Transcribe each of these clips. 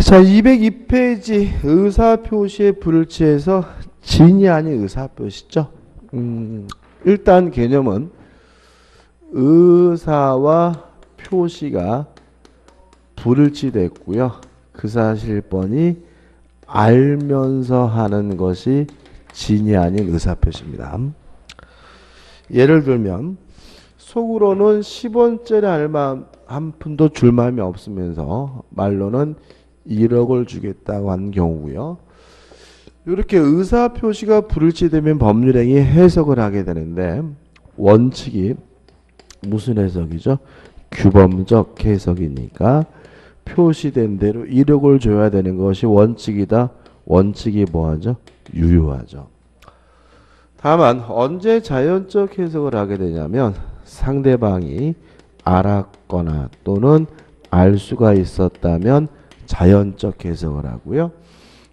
자, 202페이지 의사표시의 불일치에서 진이 아닌 의사표시죠. 일단 개념은 의사와 표시가 불일치됐고요. 그 사실 뻔히 알면서 하는 것이 진이 아닌 의사표시입니다. 예를 들면 속으로는 10원짜리 알마 한 푼도 줄 마음이 없으면서 말로는 1억을 주겠다고 하는 경우고요. 이렇게 의사표시가 불일치되면 법률행위 해석을 하게 되는데 원칙이 무슨 해석이죠? 규범적 해석이니까 표시된 대로 1억을 줘야 되는 것이 원칙이다. 원칙이 뭐하죠? 유효하죠. 다만 언제 자연적 해석을 하게 되냐면 상대방이 알았거나 또는 알 수가 있었다면 자연적 해석을 하고요.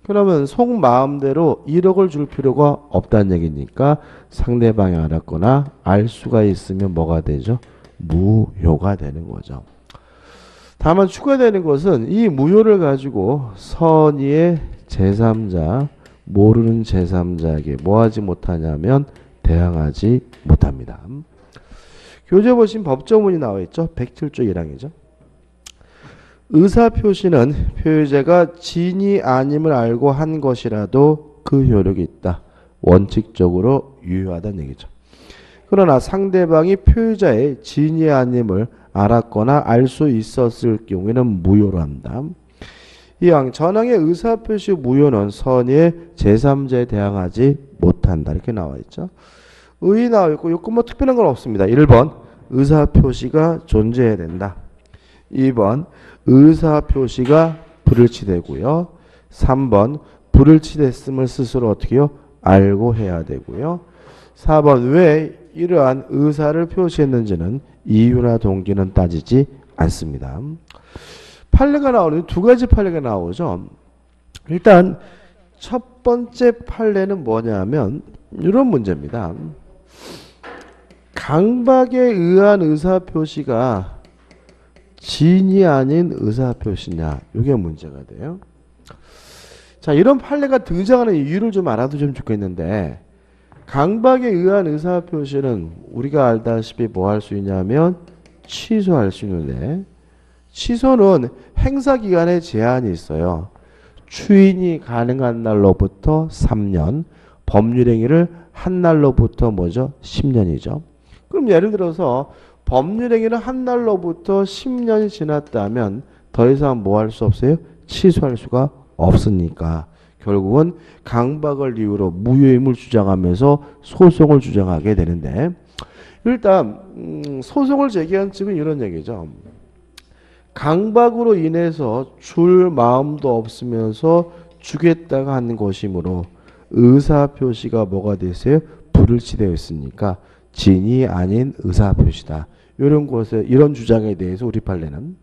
그러면 속마음대로 1억을 줄 필요가 없다는 얘기니까 상대방이 알았거나 알 수가 있으면 뭐가 되죠? 무효가 되는 거죠. 다만 추가되는 것은 이 무효를 가지고 선의의 제3자, 모르는 제3자에게 뭐하지 못하냐면 대항하지 못합니다. 교재 보신 법조문이 나와 있죠. 107조 1항이죠. 의사표시는 표의자가 진이 아님을 알고 한 것이라도 그 효력이 있다. 원칙적으로 유효하다는 얘기죠. 그러나 상대방이 표의자의 진이 아님을 알았거나 알 수 있었을 경우에는 무효로 한다. 이왕 전항의 의사표시 무효는 선의의 제3자에 대항하지 못한다. 이렇게 나와 있죠. 의의 나와 있고 요건 뭐 특별한 건 없습니다. 1번 의사표시가 존재해야 된다. 2번 의사표시가 불일치되고요. 3번 불일치됐음을 스스로 어떻게 해요? 알고 해야 되고요. 4번 왜 이러한 의사를 표시했는지는 이유나 동기는 따지지 않습니다. 판례가 나오는 두 가지 판례가 나오죠. 일단 첫 번째 판례는 뭐냐면 이런 문제입니다. 강박에 의한 의사표시가 진이 아닌 의사표시냐, 이게 문제가 돼요. 자, 이런 판례가 등장하는 이유를 좀 알아두시면 좋겠는데 강박에 의한 의사표시는 우리가 알다시피 뭐 할 수 있냐면 취소할 수 있는데 취소는 행사기간에 제한이 있어요. 추인이 가능한 날로부터 3년, 법률행위를 한 날로부터 뭐죠? 10년이죠. 그럼 예를 들어서 법률행위는 한 날로부터 10년이 지났다면 더 이상 뭐 할 수 없어요? 취소할 수가 없으니까 결국은 강박을 이유로 무효임을 주장하면서 소송을 주장하게 되는데 일단 소송을 제기한 측은 이런 얘기죠. 강박으로 인해서 줄 마음도 없으면서 주겠다고 하는 것이므로 의사표시가 뭐가 됐어요? 불일치되어 있으니까 진이 아닌 의사표시다. 이런 것에 이런 주장에 대해서 우리 판례는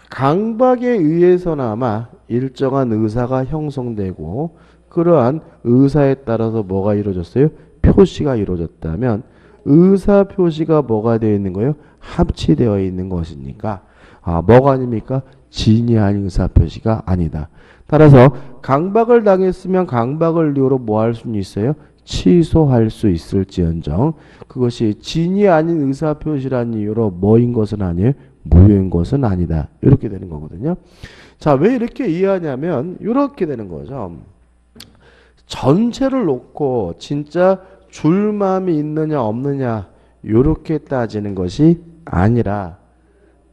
강박에 의해서나마 일정한 의사가 형성되고 그러한 의사에 따라서 뭐가 이루어졌어요? 표시가 이루어졌다면 의사표시가 뭐가 되어 있는 거예요? 합치되어 있는 것이니까 뭐가 아닙니까? 진이 아닌 의사표시가 아니다. 따라서 강박을 당했으면 강박을 이유로 뭐 할 수는 있어요? 취소할 수 있을지언정 그것이 진이 아닌 의사표시라는 이유로 뭐인 것은 아니에요? 무효인 것은 아니다. 이렇게 되는 거거든요. 자, 왜 이렇게 이해하냐면 이렇게 되는 거죠. 전체를 놓고 진짜 줄 마음이 있느냐 없느냐 이렇게 따지는 것이 아니라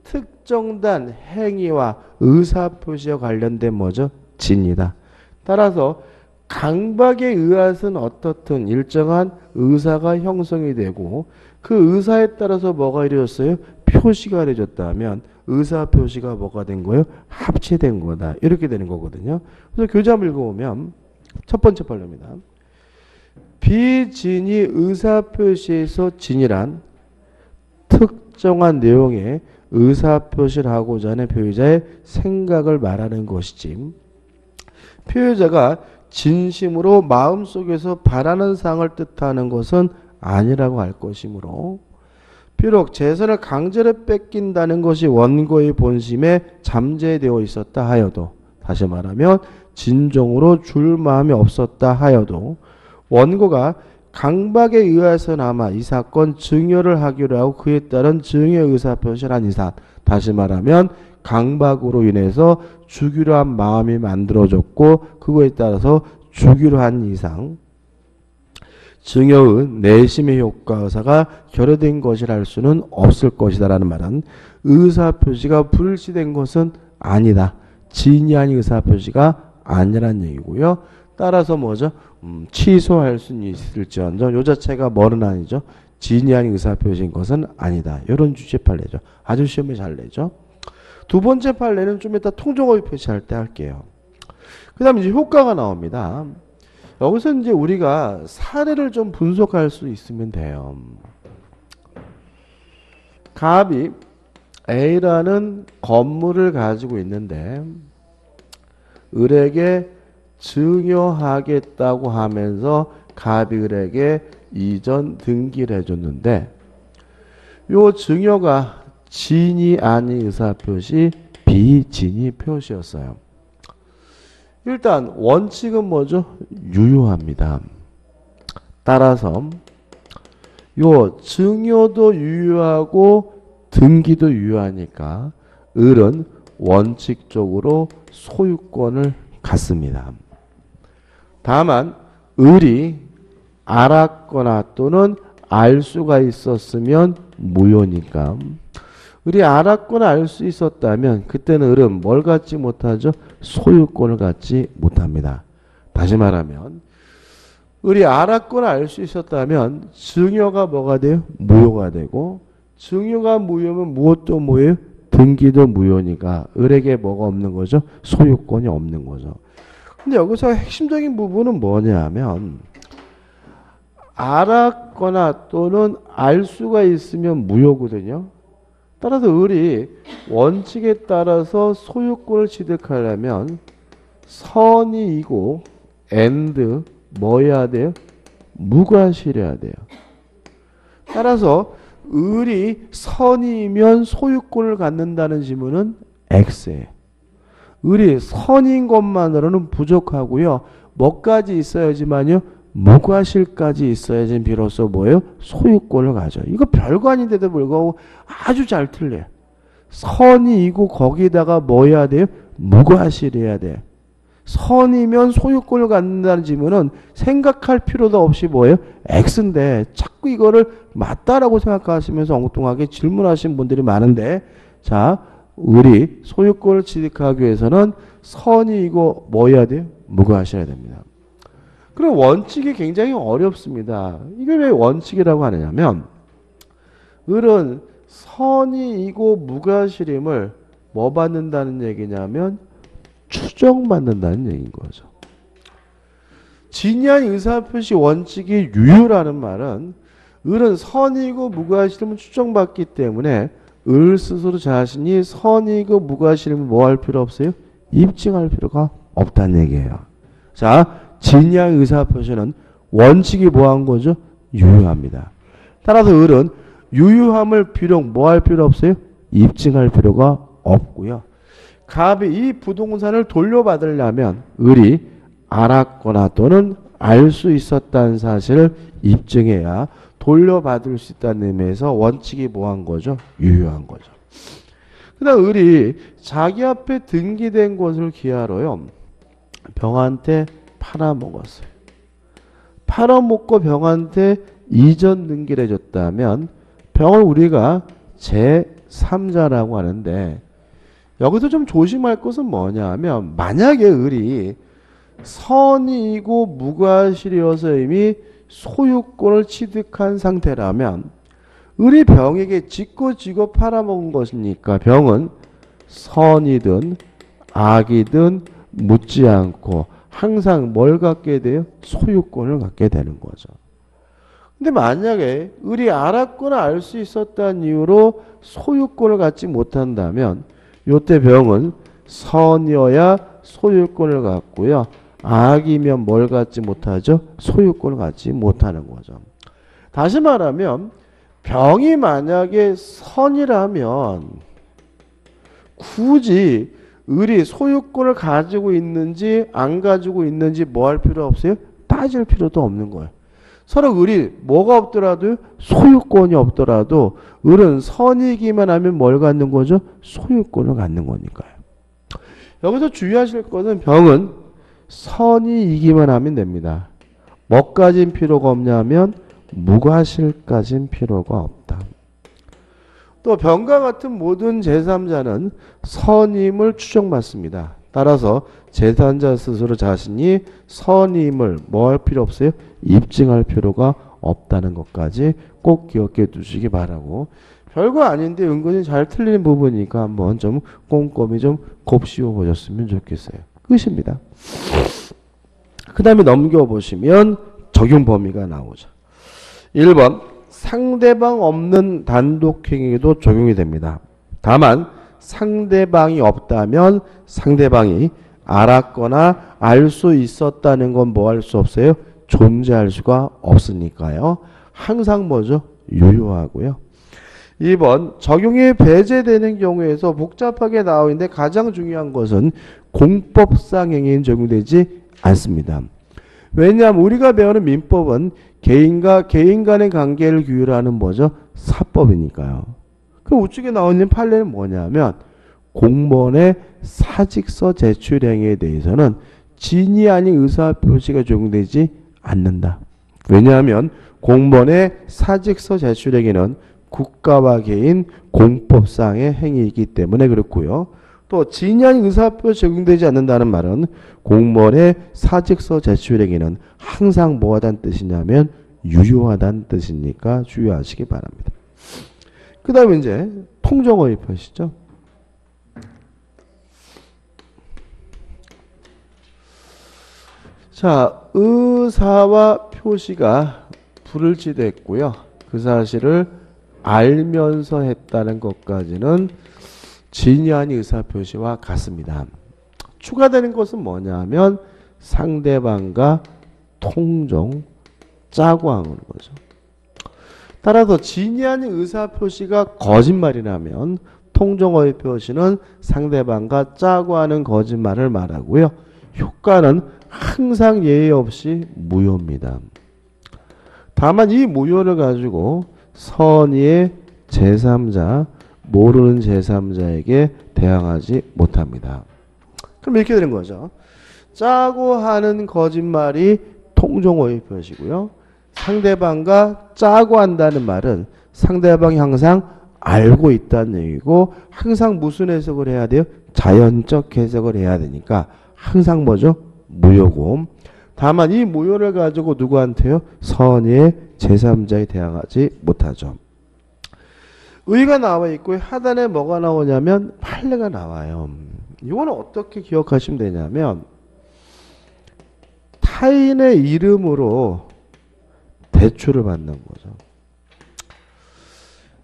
특정단 행위와 의사표시와 관련된 뭐죠? 진이다. 따라서 강박에 의해서는 어떻든 일정한 의사가 형성이 되고 그 의사에 따라서 뭐가 이루어졌어요? 표시가 이루어졌다면 의사표시가 뭐가 된 거예요? 합치된 거다. 이렇게 되는 거거든요. 그래서 교재 한번 읽어보면 첫 번째 판례입니다. 비진이 의사표시에서 진이란 특정한 내용의 의사표시를 하고자 하는 표의자의 생각을 말하는 것이지 표의자가 진심으로 마음속에서 바라는 사항을 뜻하는 것은 아니라고 할 것이므로 비록 재산을 강제로 뺏긴다는 것이 원고의 본심에 잠재되어 있었다 하여도 다시 말하면 진정으로 줄 마음이 없었다 하여도 원고가 강박에 의해서나마 이 사건 증여를 하기로 하고 그에 따른 증여 의사표시를 한 이상, 다시 말하면 강박으로 인해서 주기로 한 마음이 만들어졌고 그거에 따라서 주기로 한 이상 증여의 내심의 효과 의사가 결여된 것이라 할 수는 없을 것이다 라는 말은 의사표시가 불일치된 것은 아니다. 지인이 아닌 의사표시가 아니란 얘기고요. 따라서 뭐죠? 취소할 수는 있을지언정 요 자체가 뭐는 아니죠. 지인이 아닌 의사표시인 것은 아니다. 이런 주제 판례죠. 아주 시험에 잘 내죠. 두 번째 판례는 좀 이따 통정어휘 표시할 때 할게요. 그 다음에 이제 효과가 나옵니다. 여기서 이제 우리가 사례를 좀 분석할 수 있으면 돼요. 갑이 A라는 건물을 가지고 있는데 을에게 증여하겠다고 하면서 갑이 을에게 이전 등기를 해줬는데 요 증여가 진이 아닌 의사표시 비진이 표시였어요. 일단 원칙은 뭐죠? 유효합니다. 따라서 요 증여도 유효하고 등기도 유효하니까 을은 원칙적으로 소유권을 갖습니다. 다만 을이 알았거나 또는 알 수가 있었으면 무효니까 을이 알았거나 알 수 있었다면 그때는 을은 뭘 갖지 못하죠? 소유권을 갖지 못합니다. 다시 말하면 을이 알았거나 알 수 있었다면 증여가 뭐가 돼요? 무효가 되고 증여가 무효면 무엇도 무효예요? 등기도 무효니까 을에게 뭐가 없는 거죠? 소유권이 없는 거죠. 근데 여기서 핵심적인 부분은 뭐냐 하면 알았거나 또는 알 수가 있으면 무효거든요. 따라서 을이 원칙에 따라서 소유권을 취득하려면 선이이고 and 뭐여야 돼요? 무과실해야 돼요. 따라서 을이 선이면 소유권을 갖는다는 지문은 X예요. 을이 선인 것만으로는 부족하고요. 뭐까지 있어야지만요? 무과실까지 있어야지 비로소 뭐예요? 소유권을 가져요. 이거 별거 아닌데도 불구하고 아주 잘 틀려요. 선이고 거기다가 뭐 해야 돼요? 무과실해야 돼요. 선이면 소유권을 갖는다는 지문은 생각할 필요도 없이 뭐예요? X인데 자꾸 이거를 맞다라고 생각하시면서 엉뚱하게 질문하신 분들이 많은데 자, 을이 소유권을 취득하기 위해서는 선이고 뭐 해야 돼요? 무과실해야 됩니다. 그럼 원칙이 굉장히 어렵습니다. 이게 왜 원칙이라고 하느냐면 을은 선이고 무과실임을 뭐 받는다는 얘기냐면 추정받는다는 얘기인 거죠. 진의한 의사표시 원칙이 유효라는 말은 을은 선이고 무과실임을 추정받기 때문에 을 스스로 자신이 선이고 무과실임을 뭐 할 필요 없어요? 입증할 필요가 없다는 얘기예요. 자, 진의한 의사표시는 원칙이 뭐한 거죠? 유효합니다. 따라서 을은 유효함을 비록 뭐 할 필요 없어요? 입증할 필요가 없고요. 갑이 이 부동산을 돌려받으려면 을이 알았거나 또는 알 수 있었다는 사실을 입증해야 돌려받을 수 있다는 의미에서 원칙이 뭐한 거죠? 유효한 거죠. 그 다음 을이 자기 앞에 등기된 것을 기하로요. 병한테 팔아먹었어요. 팔아먹고 병한테 이전 등기를 해줬다면 병을 우리가 제3자라고 하는데 여기서 좀 조심할 것은 뭐냐 하면 만약에 을이 선이고 무과실이어서 이미 소유권을 취득한 상태라면 을이 병에게 짓고 지고 팔아먹은 것이니까 병은 선이든 악이든 묻지 않고 항상 뭘 갖게 돼요? 소유권을 갖게 되는 거죠. 근데 만약에 을이 알았거나 알 수 있었다는 이유로 소유권을 갖지 못한다면 요때 병은 선이어야 소유권을 갖고요. 악이면 뭘 갖지 못하죠? 소유권을 갖지 못하는 거죠. 다시 말하면 병이 만약에 선이라면 굳이 을이 소유권을 가지고 있는지 안 가지고 있는지 뭐 할 필요 없어요? 따질 필요도 없는 거예요. 서로 을이 뭐가 없더라도 소유권이 없더라도 을은 선이기만 하면 뭘 갖는 거죠? 소유권을 갖는 거니까요. 여기서 주의하실 것은 병은 선이 이기만 하면 됩니다. 뭐까진 필요가 없냐면 무과실까진 필요가 없다. 또 병과 같은 모든 제3자는 선임을 추정받습니다. 따라서 제3자 스스로 자신이 선임을 뭐 할 필요 없어요? 입증할 필요가 없다는 것까지 꼭 기억해 두시기 바라고, 별거 아닌데 은근히 잘 틀리는 부분이니까 한번 좀 꼼꼼히 좀 곱씹어 보셨으면 좋겠어요. 끝입니다. 그 다음에 넘겨보시면 적용 범위가 나오죠. 1번 상대방 없는 단독행위도 적용이 됩니다. 다만 상대방이 없다면 상대방이 알았거나 알 수 있었다는 건 뭐 할 수 없어요? 존재할 수가 없으니까요. 항상 뭐죠? 유효하고요. 2번 적용이 배제되는 경우에서 복잡하게 나와 있는데 가장 중요한 것은 공법상 행위는 적용되지 않습니다. 왜냐하면 우리가 배우는 민법은 개인과 개인 간의 관계를 규율하는 뭐죠? 사법이니까요. 그 우측에 나와 있는 판례는 뭐냐면 공무원의 사직서 제출 행위에 대해서는 진이 아닌 의사표시가 적용되지 않는다. 왜냐하면 공무원의 사직서 제출 행위는 국가와 개인 공법상의 행위이기 때문에 그렇고요. 또 진이 아닌 의사표시 적용되지 않는다는 말은 공무원의 사직서 제출 행위는 항상 뭐하다는 뜻이냐면 유효하다는 뜻이니까 주의하시기 바랍니다. 그 다음에 이제 통정어휘 표시죠. 자, 의사와 표시가 불일치됐고요. 그 사실을 알면서 했다는 것까지는 진이 아닌 의사표시와 같습니다. 추가되는 것은 뭐냐면 상대방과 통정 짜고 하는 거죠. 따라서 진이 아닌 의사표시가 거짓말이라면 통정어휘 표시는 상대방과 짜고 하는 거짓말을 말하고요. 효과는 항상 예외 없이 무효입니다. 다만 이 무효를 가지고 선의의 제3자, 모르는 제3자에게 대항하지 못합니다. 그럼 이렇게 되는 거죠. 짜고 하는 거짓말이 통정어휘 표시고요. 상대방과 짜고 한다는 말은 상대방이 항상 알고 있다는 얘기고 항상 무슨 해석을 해야 돼요? 자연적 해석을 해야 되니까 항상 뭐죠? 무효고, 다만 이 무효를 가지고 누구한테요? 선의의 제3자에 대항하지 못하죠. 의가 나와 있고 하단에 뭐가 나오냐면 판례가 나와요. 이거는 어떻게 기억하시면 되냐면 타인의 이름으로 대출을 받는 거죠.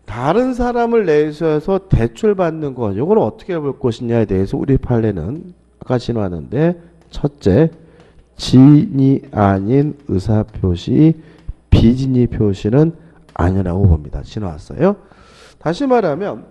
다른 사람을 내세워서 대출 받는 거, 이걸 어떻게 볼 것이냐에 대해서 우리 판례는 아까 지나왔는데, 첫째, 진이 아닌 의사표시, 비진이 표시는 아니라고 봅니다. 지나왔어요. 다시 말하면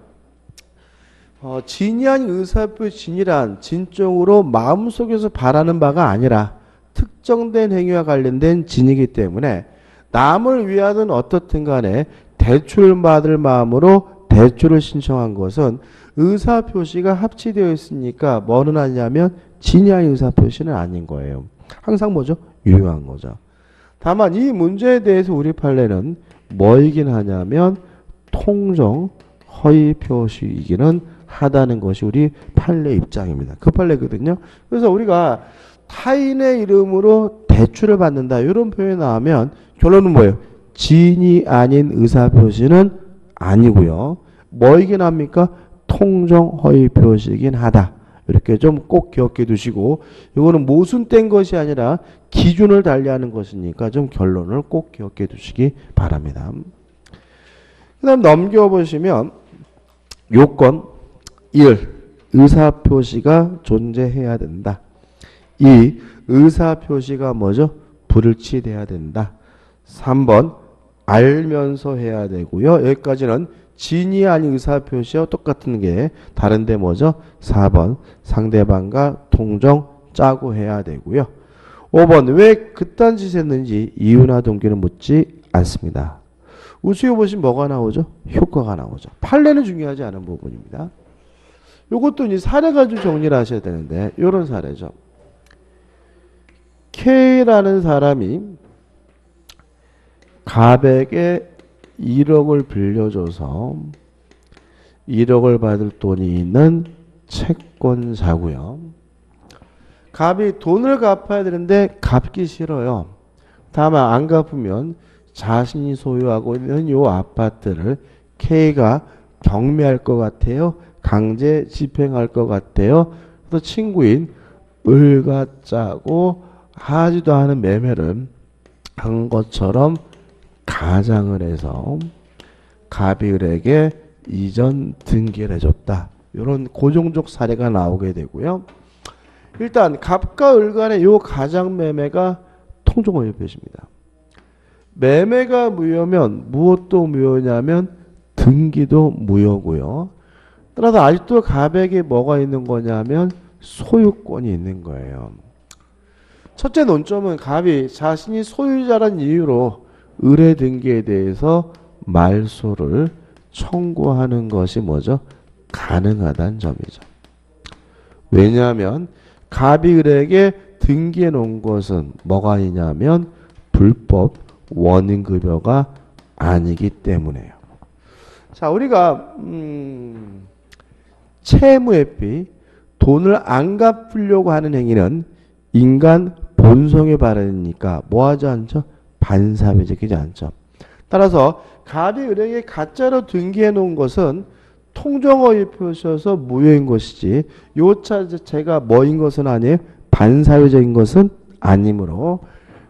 진이 아닌 의사표시, 진이란 진정으로 마음속에서 바라는 바가 아니라 특정된 행위와 관련된 진이기 때문에 남을 위하든 어떻든 간에 대출을 받을 마음으로 대출을 신청한 것은 의사표시가 합치되어 있으니까 뭐는 아니냐면 진이 아닌 의사표시는 아닌 거예요. 항상 뭐죠? 유효한 거죠. 다만 이 문제에 대해서 우리 판례는 뭐이긴 하냐면 통정 허위 표시이기는 하다는 것이 우리 판례 입장입니다. 그 판례거든요. 그래서 우리가 타인의 이름으로 대출을 받는다 이런 표현이 나오면 결론은 뭐예요? 진이 아닌 의사표시는 아니고요. 뭐이긴 합니까? 통정 허위 표시이긴 하다. 이렇게 좀 꼭 기억해 두시고, 이거는 모순된 것이 아니라 기준을 달리하는 것이니까 좀 결론을 꼭 기억해 두시기 바랍니다. 그 다음 넘겨보시면 요건 1. 의사표시가 존재해야 된다. 2. 의사표시가 뭐죠? 불일치돼야 된다. 3번 알면서 해야 되고요. 여기까지는 진위 아닌 의사표시와 똑같은 게 다른데 뭐죠? 4번 상대방과 통정 짜고 해야 되고요. 5번 왜 그딴 짓 했는지 이유나 동기는 묻지 않습니다. 우수에 보시면 뭐가 나오죠? 효과가 나오죠. 판례는 중요하지 않은 부분입니다. 요것도 이제 사례 가지고 정리를 하셔야 되는데 요런 사례죠. K라는 사람이 갑에게 1억을 빌려줘서 1억을 받을 돈이 있는 채권자고요. 갑이 돈을 갚아야 되는데 갚기 싫어요. 다만 안 갚으면 자신이 소유하고 있는 요 아파트를 K가 경매할 것 같아요. 강제 집행할 것 같아요. 그래서 친구인 을과 짜고 하지도 않은 매매를 한 것처럼 가장을 해서 갑이 을에게 이전 등기를 해줬다. 이런 고종족 사례가 나오게 되고요. 일단 갑과 을 간의 요 가장 매매가 통정어휘 표시입니다. 매매가 무효면 무엇도 무효냐면 등기도 무효고요. 따라서 아직도 갑에게 뭐가 있는 거냐면 소유권이 있는 거예요. 첫째 논점은 갑이 자신이 소유자란 이유로 을의 등기에 대해서 말소를 청구하는 것이 뭐죠? 가능하다는 점이죠. 왜냐하면 갑이 을에게 등기해 놓은 것은 뭐가 아니냐면 불법 원인급여가 아니기 때문에요. 자, 우리가 채무회피, 돈을 안 갚으려고 하는 행위는 인간 본성에 바르니까 뭐하지 않죠? 반사회적이지 않죠. 따라서 갑이 을에게 가짜로 등기해 놓은 것은 통정어휘 표시여서 무효인 것이지 요 자체가 뭐인 것은 아니에요? 반사회적인 것은 아니므로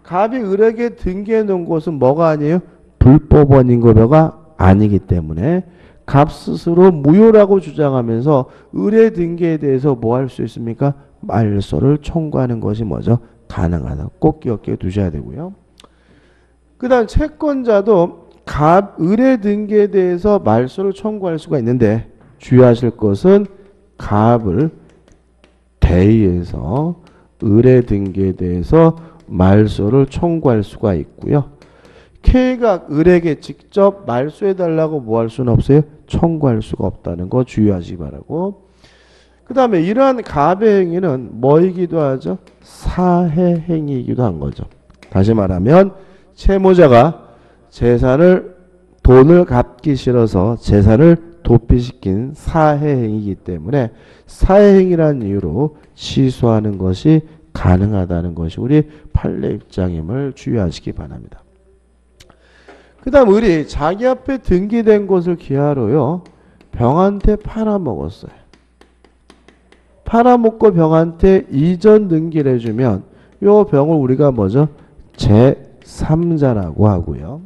갑이 을에게 등기해 놓은 것은 뭐가 아니에요? 불법 원인급여가 아니기 때문에 갑 스스로 무효라고 주장하면서 을의 등기에 대해서 뭐 할 수 있습니까? 말소를 청구하는 것이 뭐죠? 가능하다. 꼭 기억해 두셔야 되고요. 그 다음 채권자도 갑, 을의 등기에 대해서 말소를 청구할 수가 있는데 주의하실 것은 갑을 대의해서 을의 등기에 대해서 말소를 청구할 수가 있고요. K가 을에게 직접 말소해달라고 뭐 할 수는 없어요? 청구할 수가 없다는 거 주의하시기 바라고. 그 다음에 이러한 갑의 행위는 뭐이기도 하죠? 사해 행위이기도 한 거죠. 다시 말하면 채무자가 돈을 갚기 싫어서 재산을 도피시킨 사해행위이기 때문에 사해행위라는 이유로 취소하는 것이 가능하다는 것이 우리 판례 입장임을 주의하시기 바랍니다. 그 다음 을이 자기 앞에 등기된 것을 기하로요. 병한테 팔아먹었어요. 팔아먹고 병한테 이전 등기를 해주면 요 병을 우리가 뭐죠? 제3자라고 하고요.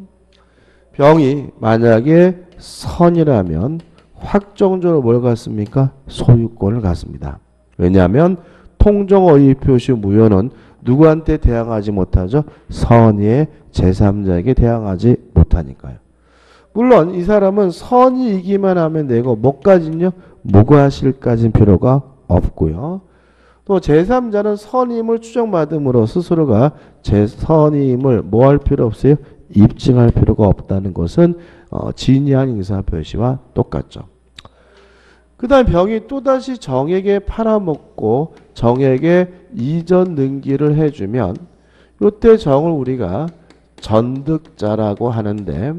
병이 만약에 선이라면 확정적으로 뭘 갖습니까? 소유권을 갖습니다. 왜냐하면 통정어휘 표시 무효는 누구한테 대항하지 못하죠? 선의의 제3자에게 대항하지 못하니까요. 물론 이 사람은 선이이기만 하면 되고 뭐까지는요? 무과실까지는 필요가 없고요. 또 제3자는 선임을 추정받음으로 스스로가 제 선임을 뭐 할 필요 없어요? 입증할 필요가 없다는 것은 진의한 의사표시와 똑같죠. 그 다음 병이 또다시 정에게 팔아먹고 정에게 이전 등기를 해주면 이때 정을 우리가 전득자라고 하는데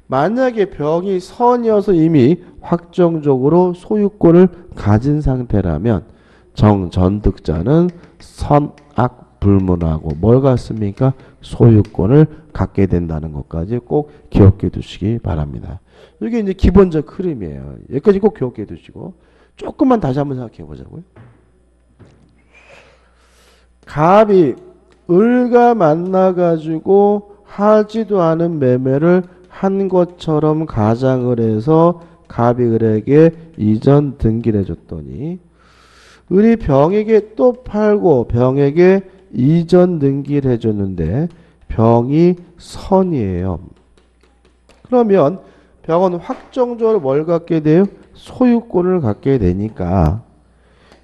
만약에 병이 선이어서 이미 확정적으로 소유권을 가진 상태라면 전득자는 선악 불문하고 뭘 갖습니까? 소유권을 갖게 된다는 것까지 꼭 기억해 두시기 바랍니다. 이게 이제 기본적 흐름이에요. 여기까지 꼭 기억해 두시고 조금만 다시 한번 생각해 보자고요. 갑이 을과 만나가지고 하지도 않은 매매를 한 것처럼 가장을 해서 갑이 을에게 이전 등기를 해줬더니 을이 병에게 또 팔고 병에게 이전 등기를 해줬는데 병이 선이에요. 그러면 병은 확정적으로 뭘 갖게 돼요? 소유권을 갖게 되니까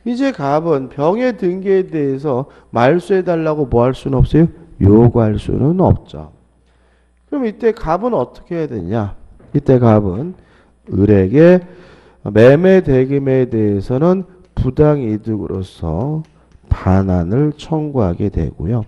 이제 갑은 병의 등기에 대해서 말소해달라고 뭐 할 수는 없어요? 요구할 수는 없죠. 그럼 이때 갑은 어떻게 해야 되냐? 이때 갑은 을에게 매매 대금에 대해서는 부당이득으로서 반환을 청구하게 되고요.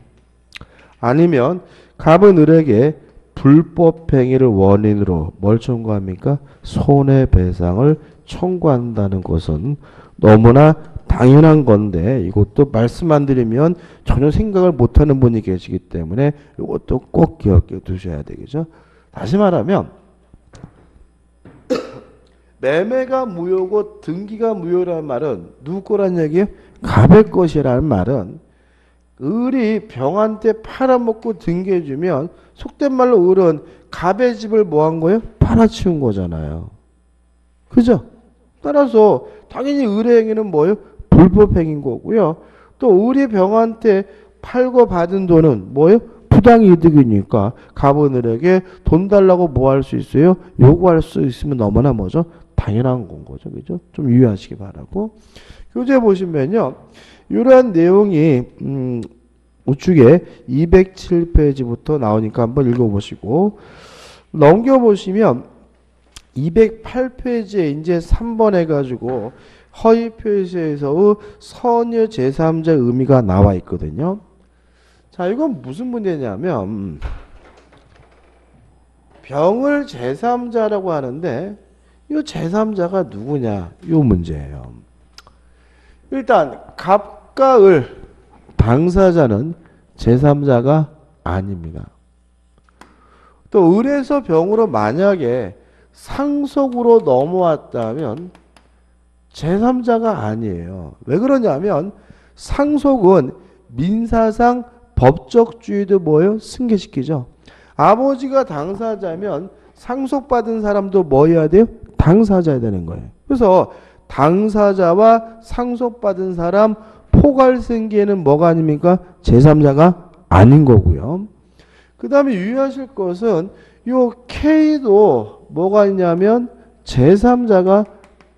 아니면 갑은 을에게 불법행위를 원인으로 뭘 청구합니까? 손해배상을 청구한다는 것은 너무나 당연한 건데 이것도 말씀 안 드리면 전혀 생각을 못하는 분이 계시기 때문에 이것도 꼭 기억해 두셔야 되겠죠. 다시 말하면 매매가 무효고 등기가 무효라는 말은 누구 거란 얘기예요? 갑의 것이라는 말은 을이 병한테 팔아먹고 등기해주면 속된 말로 을은 갑의 집을 뭐 한 거예요? 팔아치운 거잖아요. 그죠? 따라서 당연히 을의 행위는 뭐예요? 불법행위인 거고요. 또 을이 병한테 팔고 받은 돈은 뭐예요? 부당이득이니까 갑은 을에게 돈 달라고 뭐 할 수 있어요? 요구할 수 있으면 너무나 뭐죠? 당연한 건 거죠. 그죠? 좀 유의하시기 바라고. 교재 보시면요. 이러한 내용이 우측에 207페이지부터 나오니까 한번 읽어보시고 넘겨보시면 208페이지에 이제 3번 해가지고 허위 표시에서의 선유 제3자 의미가 나와 있거든요. 자, 이건 무슨 문제냐면 병을 제3자라고 하는데 이 제3자가 누구냐? 이 문제예요. 일단 갑과 을 당사자는 제3자가 아닙니다. 또 을에서 병으로 만약에 상속으로 넘어왔다면 제3자가 아니에요. 왜 그러냐면 상속은 민사상 법적주의도 뭐예요? 승계시키죠. 아버지가 당사자면 상속받은 사람도 뭐 해야 돼요? 당사자야 되는 거예요. 그래서 당사자와 상속받은 사람 포괄승계는 뭐가 아닙니까? 제3자가 아닌 거고요. 그 다음에 유의하실 것은 요 K도 뭐가 있냐면 제3자가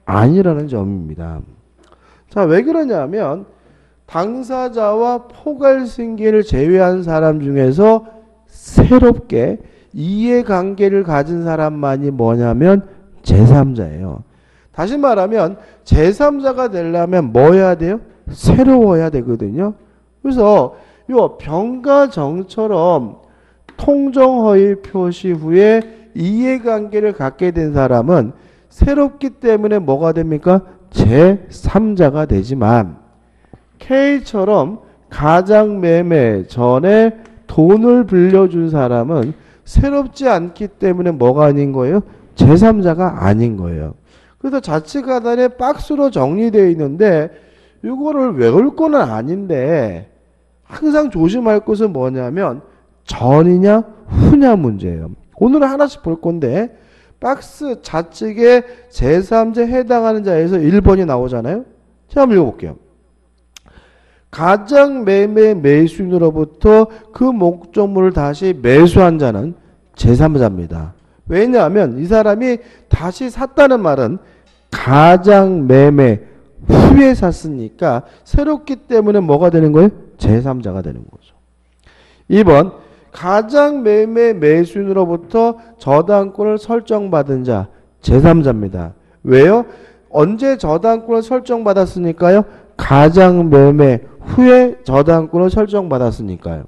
아니라는 점입니다. 자, 왜 그러냐면 당사자와 포괄승계를 제외한 사람 중에서 새롭게 이해관계를 가진 사람만이 뭐냐면 제3자예요. 다시 말하면 제3자가 되려면 뭐 해야 돼요? 새로워야 되거든요. 그래서 요 병과 정처럼 통정허위 표시 후에 이해관계를 갖게 된 사람은 새롭기 때문에 뭐가 됩니까? 제3자가 되지만 K처럼 가장매매 전에 돈을 빌려준 사람은 새롭지 않기 때문에 뭐가 아닌 거예요? 제3자가 아닌 거예요. 그래서 자칫 하단에 박스로 정리되어 있는데 이거를 외울 거는 아닌데 항상 조심할 것은 뭐냐면 전이냐 후냐 문제예요. 오늘은 하나씩 볼 건데 박스 좌측에 제3자에 해당하는 자에서 1번이 나오잖아요. 자, 한번 읽어볼게요. 가장매매 매수인으로부터 그 목적물을 다시 매수한 자는 제3자입니다. 왜냐하면 이 사람이 다시 샀다는 말은 가장매매 후에 샀으니까 새롭기 때문에 뭐가 되는 거예요? 제3자가 되는 거죠. 2번 가장매매 매수인으로부터 저당권을 설정받은 자 제3자입니다. 왜요? 언제 저당권을 설정받았으니까요? 가장매매 후에 저당권을 설정받았으니까요.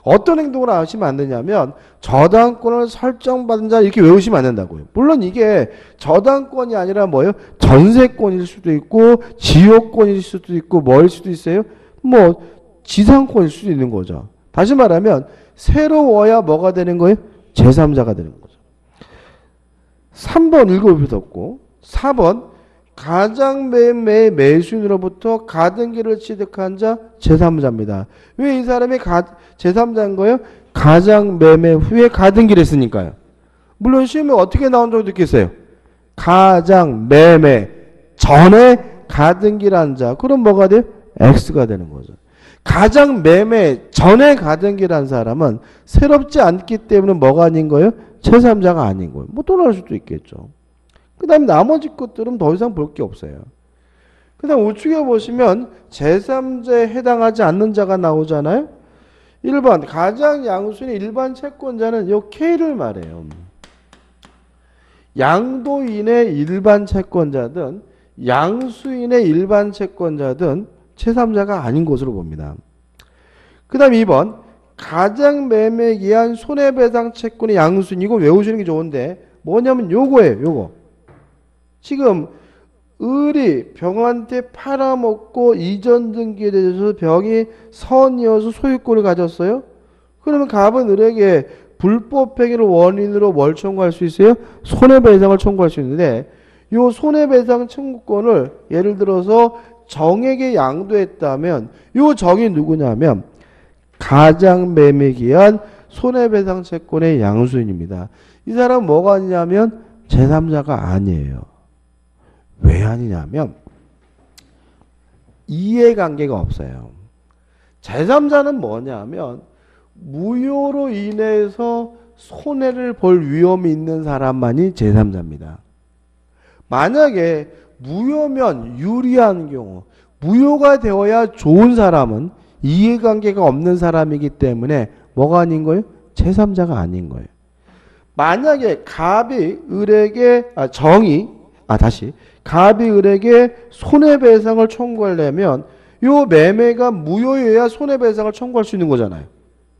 어떤 행동을 하시면 안 되냐면 저당권을 설정받은 자 이렇게 외우시면 안 된다고요. 물론 이게 저당권이 아니라 뭐예요? 전세권일 수도 있고 지역권일 수도 있고 뭐일 수도 있어요? 뭐 지상권일 수도 있는 거죠. 다시 말하면 새로워야 뭐가 되는 거예요? 제3자가 되는 거죠. 3번 읽어보셨고 4번 가장매매 매수인으로부터 가등기를 취득한 자 제3자입니다. 왜 이 사람이 제3자인 거예요? 가장매매 후에 가등기를 했으니까요. 물론 시험에 어떻게 나온 줄 느끼세요? 가장매매 전에 가등기를 한 자. 그럼 뭐가 돼요? X가 되는 거죠. 가장 매매 전에 가던 길한 사람은 새롭지 않기 때문에 뭐가 아닌 거예요? 제3자가 아닌 거예요. 뭐 또 나올 수도 있겠죠. 그 다음에 나머지 것들은 더 이상 볼 게 없어요. 그 다음 우측에 보시면 제3자에 해당하지 않는 자가 나오잖아요. 1번 가장 양수인 일반 채권자는 요 K를 말해요. 양도인의 일반 채권자든 양수인의 일반 채권자든 제3자가 아닌 것으로 봅니다. 그 다음 2번 가장 매매기한 손해배상 채권의 양수인. 이거 외우시는 게 좋은데 뭐냐면 요거예요. 요거. 지금 을이 병한테 팔아먹고 이전 등기에 대해서 병이 선이어서 소유권을 가졌어요. 그러면 갑은 을에게 불법행위를 원인으로 뭘 청구할 수 있어요? 손해배상을 청구할 수 있는데 요 손해배상 청구권을 예를 들어서 정에게 양도했다면 요 정이 누구냐면 가장 매매기한 손해배상 채권의 양수인입니다. 이 사람은 뭐가 아니냐면 제3자가 아니에요. 왜 아니냐면 이해관계가 없어요. 제3자는 뭐냐면 무효로 인해서 손해를 볼 위험이 있는 사람만이 제3자입니다. 만약에 무효면 유리한 경우 무효가 되어야 좋은 사람은 이해관계가 없는 사람이기 때문에 뭐가 아닌 거예요? 제3자가 아닌 거예요. 만약에 갑이 을에게 갑이 을에게 손해배상을 청구하려면 요 매매가 무효여야 손해배상을 청구할 수 있는 거잖아요.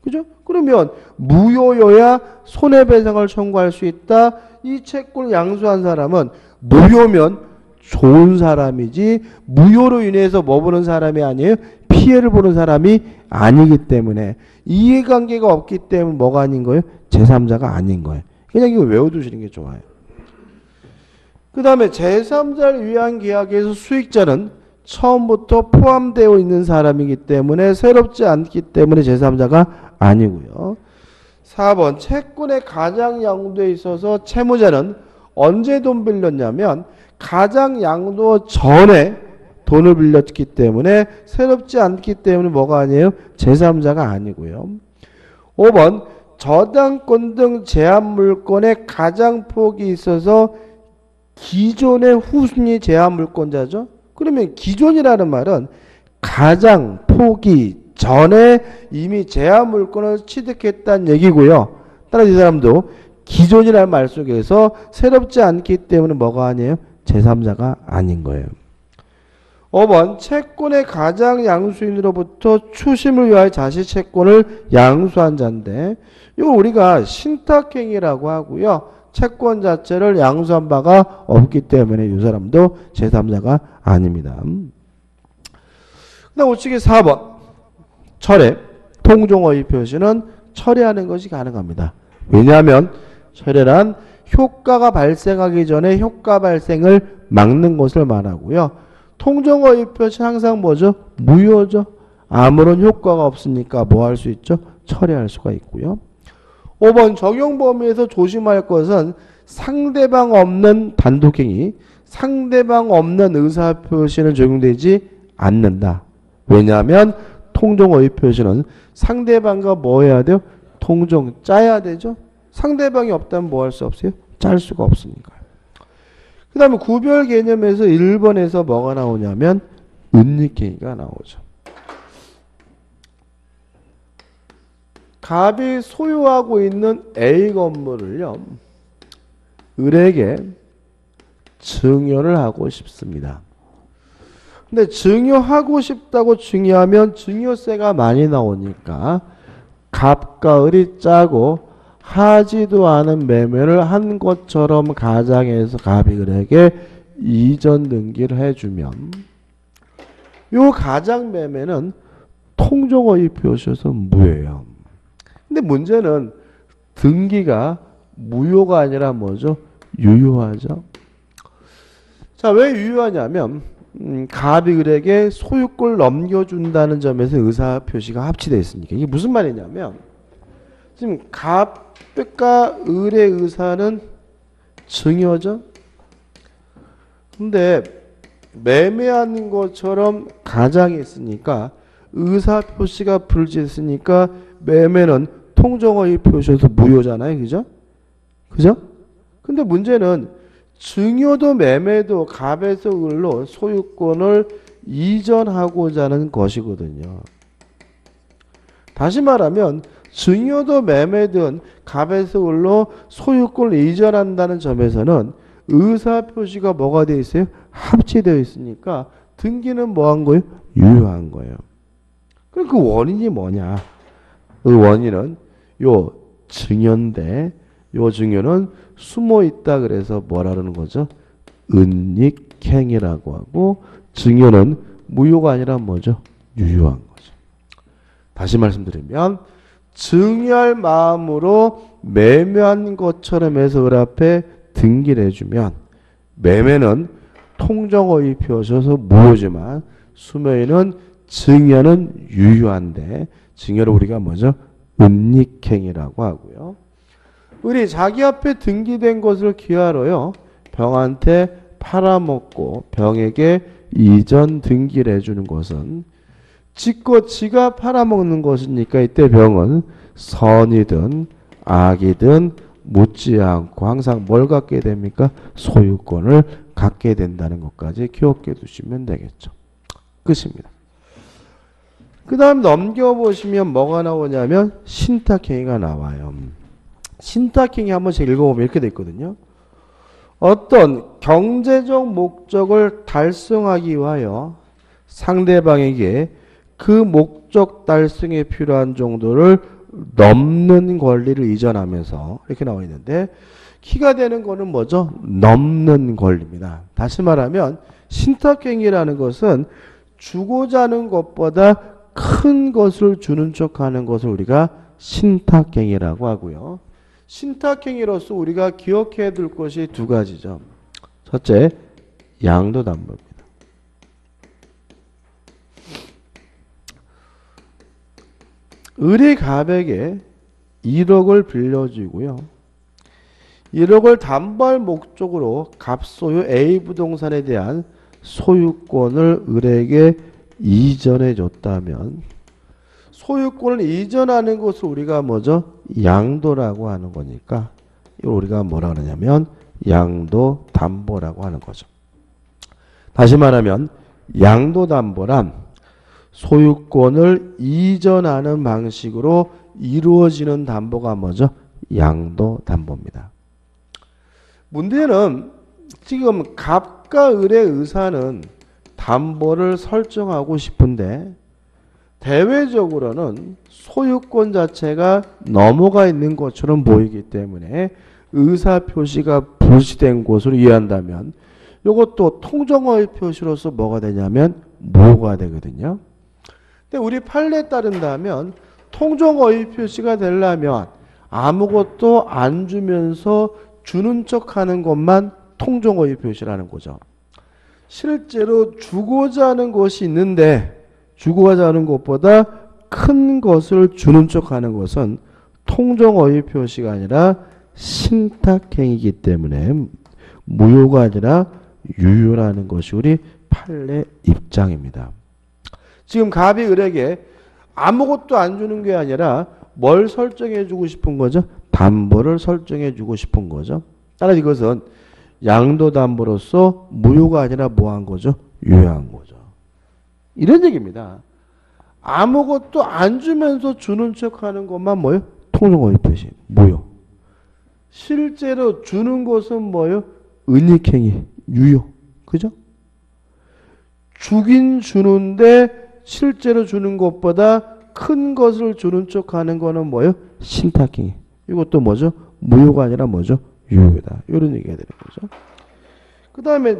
그죠? 그러면 무효여야 손해배상을 청구할 수 있다. 이 채권을 양수한 사람은 무효면 좋은 사람이지 무효로 인해서 뭐 보는 사람이 아니에요? 피해를 보는 사람이 아니기 때문에 이해관계가 없기 때문에 뭐가 아닌 거예요? 제3자가 아닌 거예요. 그냥 이거 외워두시는 게 좋아요. 그 다음에 제3자를 위한 계약에서 수익자는 처음부터 포함되어 있는 사람이기 때문에 새롭지 않기 때문에 제3자가 아니고요. 4번 채권의 가장 양도에 있어서 채무자는 언제 돈 빌렸냐면 가장 양도 전에 돈을 빌렸기 때문에 새롭지 않기 때문에 뭐가 아니에요? 제3자가 아니고요. 5번 저당권 등 제한물권의 가장 폭이 있어서 기존의 후순위 제한물권자죠. 그러면 기존이라는 말은 가장 포기 전에 이미 제한물권을 취득했다는 얘기고요. 따라서 이 사람도 기존이라는 말 속에서 새롭지 않기 때문에 뭐가 아니에요? 제3자가 아닌 거예요. 5번 채권의 가장 양수인으로부터 추심을 위하여 자시 채권을 양수한 자인데 이거 우리가 신탁행위라고 하고요. 채권 자체를 양수한 바가 없기 때문에 이 사람도 제3자가 아닙니다. 그다음 우측에 4번 철회 통종어의 표시는 철회하는 것이 가능합니다. 왜냐하면 철회란 효과가 발생하기 전에 효과 발생을 막는 것을 말하고요. 통종어의 표시 항상 뭐죠? 무효죠. 아무런 효과가 없으니까 뭐 할 수 있죠? 철회할 수가 있고요. 5번 적용 범위에서 조심할 것은 상대방 없는 단독행위, 상대방 없는 의사표시는 적용되지 않는다. 왜냐하면 통종어의 표시는 상대방과 뭐 해야 돼요? 통종 짜야 되죠. 상대방이 없다면 뭐 할 수 없어요? 짤 수가 없으니까요. 그 다음에 구별 개념에서 1번에서 뭐가 나오냐면 은닉행위가 나오죠. 갑이 소유하고 있는 A 건물을요, 을에게 증여를 하고 싶습니다. 근데 증여하고 싶다고 증여하면 증여세가 많이 나오니까 갑과 을이 짜고 하지도 않은 매매를 한 것처럼 가정해서 갑이 을에게 이전 등기를 해주면 요 가장 매매는 통종어의 표시여서 무효예요. 근데 문제는 등기가 무효가 아니라 뭐죠? 유효하죠. 자, 왜 유효하냐면 갑이 을에게 소유권을 넘겨준다는 점에서 의사표시가 합치되어 있으니까. 이게 무슨 말이냐면 지금 갑과 을의 의사는 증여죠. 근데 매매하는 것처럼 가장이 있으니까 의사표시가 불지했으니까 매매는 통정어휘 표시여서 무효잖아요. 그죠? 그죠? 근데 문제는 증여도 매매도 갑에서 을로 소유권을 이전하고자 하는 것이거든요. 다시 말하면 증여도 매매든 갑에서 을로 소유권을 이전한다는 점에서는 의사표시가 뭐가 되어 있어요? 합치되어 있으니까 등기는 뭐 한 거예요? 유효한 거예요. 그럼 그 원인이 뭐냐? 그 원인은 요 증여인데 요 증여는 숨어 있다 그래서 뭐라는 거죠? 은닉행위라고 하고 증여는 무효가 아니라 뭐죠? 유효한 거죠. 다시 말씀드리면 증여할 마음으로 매매한 것처럼 해서 을 앞에 등기를 해주면 매매는 통정어휘 표시여서 무효지만 수매인은 증여는 유효한데 증여를 우리가 뭐죠? 은닉행위라고 하고요. 우리 자기 앞에 등기된 것을 기하러요. 병한테 팔아먹고 병에게 이전 등기를 해주는 것은 지가 팔아먹는 것이니까 이때 병은 선이든 악이든 묻지 않고 항상 뭘 갖게 됩니까? 소유권을 갖게 된다는 것까지 기억해 두시면 되겠죠. 끝입니다. 그 다음 넘겨보시면 뭐가 나오냐면 신탁행위가 나와요. 신탁행위 한번 제가 읽어보면 이렇게 돼 있거든요. 어떤 경제적 목적을 달성하기 위하여 상대방에게 그 목적 달성에 필요한 정도를 넘는 권리를 이전하면서 이렇게 나와 있는데 키가 되는 거는 뭐죠? 넘는 권리입니다. 다시 말하면 신탁행위라는 것은 주고자 하는 것보다 큰 것을 주는 척하는 것을 우리가 신탁행위라고 하고요. 신탁행위로서 우리가 기억해야 될 것이 두 가지죠. 첫째, 양도담보입니다. 을이 갑에게 1억을 빌려주고요. 1억을 담보할 목적으로 갑 소유 A 부동산에 대한 소유권을 을에게 이전해 줬다면 소유권을 이전하는 것을 우리가 뭐죠? 양도라고 하는 거니까 이걸 우리가 뭐라 그러냐면 양도담보라고 하는 거죠. 다시 말하면 양도담보란 소유권을 이전하는 방식으로 이루어지는 담보가 뭐죠? 양도담보입니다. 문제는 지금 갑과 을의 의사는 담보를 설정하고 싶은데 대외적으로는 소유권 자체가 넘어가 있는 것처럼 보이기 때문에 의사표시가 불시된 것으로 이해한다면 이것도 통정어휘 표시로서 뭐가 되냐면 무효가 되거든요. 근데 우리 판례에 따른다면 통정어휘 표시가 되려면 아무것도 안 주면서 주는 척하는 것만 통정어휘 표시라는 거죠. 실제로 주고자 하는 것이 있는데 주고자 하는 것보다 큰 것을 주는 척하는 것은 통정어휘 표시가 아니라 신탁행위이기 때문에 무효가 아니라 유효라는 것이 우리 판례 입장입니다. 지금 갑이 을에게 아무것도 안 주는 게 아니라 뭘 설정해 주고 싶은 거죠? 담보를 설정해 주고 싶은 거죠. 따라서 이것은 양도담보로서 무효가 아니라 뭐한 거죠? 유효한 거죠. 이런 얘기입니다. 아무것도 안 주면서 주는 척하는 것만 뭐예요? 통정어휘 표시. 무효. 실제로 주는 것은 뭐예요? 은닉행위. 유효. 그죠? 주긴 주는데 실제로 주는 것보다 큰 것을 주는 척하는 거는 뭐예요? 신탁행위. 이것도 뭐죠? 무효가 아니라 뭐죠? 유효다. 이런 얘기가 되는 거죠. 그 다음에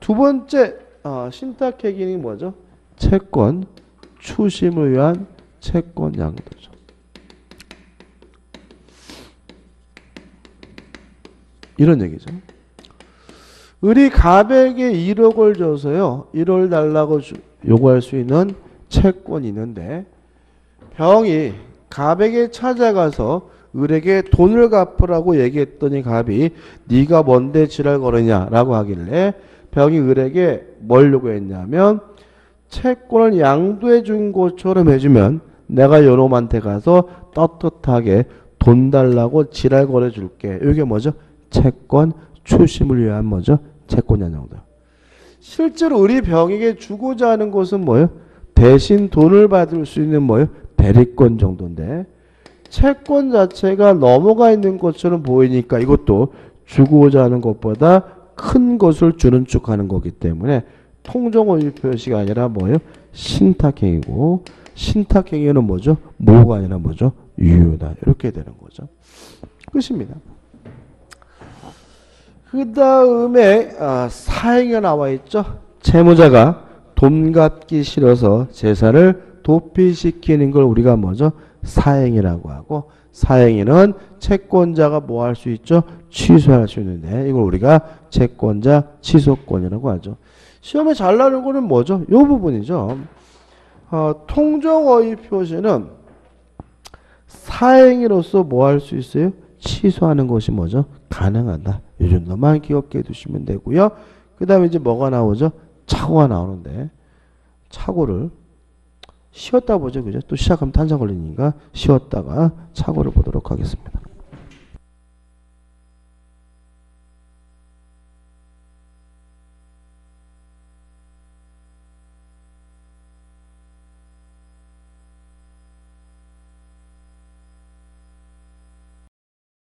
두 번째 신탁행위는 뭐죠? 채권 추심을 위한 채권 양도죠. 이런 얘기죠. 을이 갑에게 1억을 줘서요. 1억을 달라고 요구할 수 있는 채권이 있는데 병이 갑에게 찾아가서 을에게 돈을 갚으라고 얘기했더니 갑이 네가 뭔데 지랄 거느냐라고 하길래 병이 을에게 뭘 요구했냐면 채권을 양도해 준 것처럼 해주면 내가 요놈한테 가서 떳떳하게 돈 달라고 지랄 걸어줄게. 이게 뭐죠? 채권 추심을 위한 뭐죠? 채권 양도. 실제로 우리 병에게 주고자 하는 것은 뭐예요? 대신 돈을 받을 수 있는 뭐예요? 대리권 정도인데 채권 자체가 넘어가 있는 것처럼 보이니까 이것도 주고자 하는 것보다 큰 것을 주는 쪽 하는 거기 때문에 통정어휘 표시가 아니라 뭐예요? 신탁행위고 신탁행위는 뭐죠? 모가 아니라 뭐죠? 유효다. 이렇게 되는 거죠. 끝입니다. 그 다음에 사행이 나와 있죠. 채무자가 돈 갚기 싫어서 재산을 도피시키는 걸 우리가 뭐죠? 사행이라고 하고 사행위는 채권자가 뭐 할 수 있죠? 취소할 수 있는데 이걸 우리가 채권자 취소권이라고 하죠. 시험에 잘 나오는 거는 뭐죠? 이 부분이죠. 통정어휘 표시는 사행위로서 뭐 할 수 있어요? 취소하는 것이 뭐죠? 가능하다. 이 정도만 기억해 두시면 되고요. 그 다음에 이제 뭐가 나오죠? 착오가 나오는데 착오를 쉬었다 보죠. 그죠? 또 시작하면 탄성 걸리니까 쉬었다가 착오를 보도록 하겠습니다.